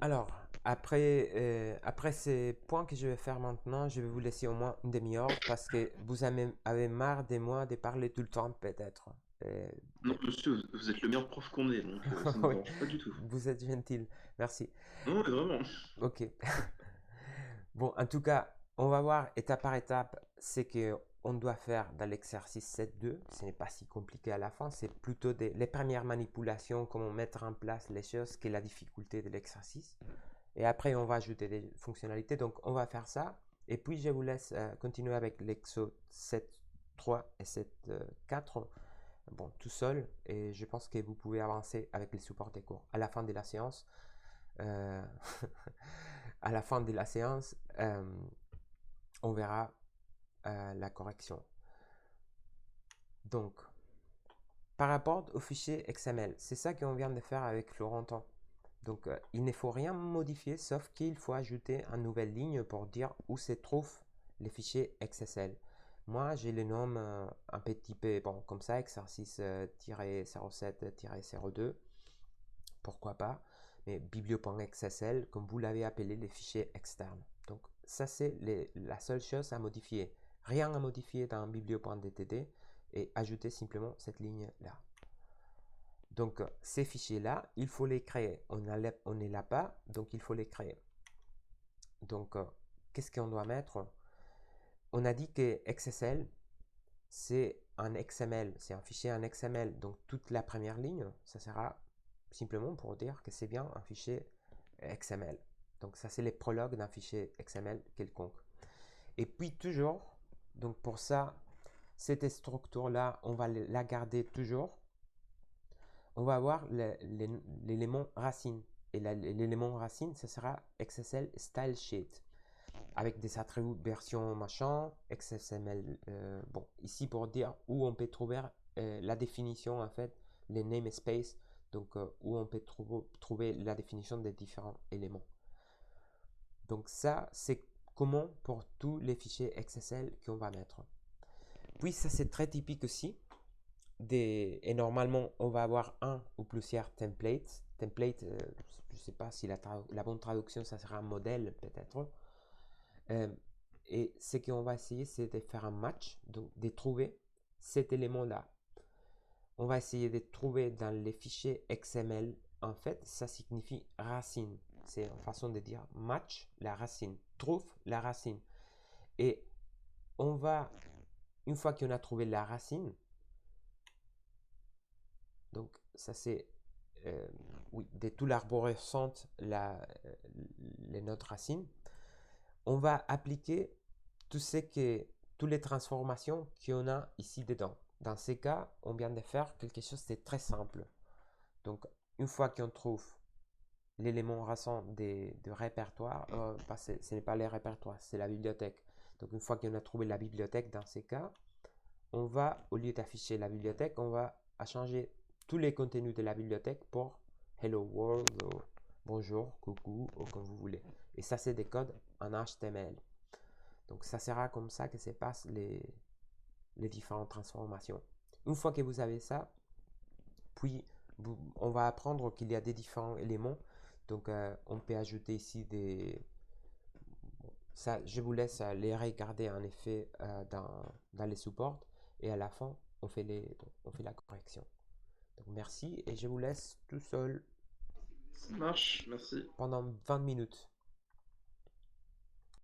Alors, après ces points que je vais faire maintenant, je vais vous laisser au moins une demi-heure parce que vous avez marre de moi de parler tout le temps, peut-être. Euh, Non, de- monsieur, vous êtes le meilleur prof qu'on ait, donc ça ne nous Oui, dérange pas du tout. vous êtes gentil. Merci. Non, mais vraiment. Ok. Bon, en tout cas, on va voir étape par étape ce que on doit faire dans l'exercice 7.2. Ce n'est pas si compliqué à la fin, c'est plutôt les premières manipulations, comment mettre en place les choses, qui est la difficulté de l'exercice. Et après, on va ajouter des fonctionnalités. Donc, on va faire ça. Et puis, je vous laisse continuer avec l'exo 7.3 et 7.4. Bon, tout seul. Et je pense que vous pouvez avancer avec les supports des cours. À la fin de la séance, euh, à la fin de la séance, on verra la correction. Donc, par rapport au fichier XML, c'est ça qu'on vient de faire avec Florentin. Donc, il ne faut rien modifier, sauf qu'il faut ajouter une nouvelle ligne pour dire où se trouvent les fichiers XSL. Moi, je les nomme un petit peu, bon, comme ça, exercice-07-02, pourquoi pas, mais biblio.xsl, comme vous l'avez appelé, les fichiers externes. Donc, ça, c'est la seule chose à modifier. Rien à modifier dans biblio.dtd et ajouter simplement cette ligne-là. Donc, ces fichiers-là, il faut les créer. On ne l'a pas, donc il faut les créer. Donc, qu'est-ce qu'on doit mettre? On a dit que XSL, c'est un XML, c'est un fichier en XML. Donc, toute la première ligne, ça sera simplement pour dire que c'est bien un fichier XML. Donc, ça, c'est les prologues d'un fichier XML quelconque. Et puis, toujours, donc pour ça, cette structure-là, on va la garder toujours. On va avoir l'élément racine. Et l'élément racine, ce sera XSL Style Sheet avec des attributs version machin, XSML. Bon, ici pour dire où on peut trouver la définition en fait, les namespace, donc où on peut trouver la définition des différents éléments. Donc ça, c'est comment pour tous les fichiers XSL qu'on va mettre. Puis ça, c'est très typique aussi. Et normalement, on va avoir un ou plusieurs templates. Template, je ne sais pas si la bonne traduction, ça sera un modèle peut-être. Euh, et ce qu'on va essayer, c'est de faire un match, donc de trouver cet élément-là. On va essayer de trouver dans les fichiers XML. En fait, ça signifie racine. C'est une façon de dire match la racine, trouve la racine. Et on va, une fois qu'on a trouvé la racine, donc ça c'est oui, de tout l'arborescente, les notes racines, on va appliquer tout ce que, toutes les transformations qu'on a ici dedans. Dans ces cas, on vient de faire quelque chose de très simple. Donc, une fois qu'on trouve l'élément raçon de répertoire, ce n'est pas les répertoires, c'est la bibliothèque. Donc, une fois qu'on a trouvé la bibliothèque, dans ces cas, on va, au lieu d'afficher la bibliothèque, on va changer tous les contenus de la bibliothèque pour Hello World, ou bonjour, coucou, ou comme vous voulez. Et ça, c'est des codes en HTML. Donc, ça sera comme ça que se passent les différentes transformations. Une fois que vous avez ça, puis on va apprendre qu'il y a des différents éléments. Donc, on peut ajouter ici des... Bon, ça, je vous laisse les regarder en effet dans les supports. Et à la fin, on fait la correction. Donc, merci et je vous laisse tout seul Ça marche, merci. pendant 20 minutes.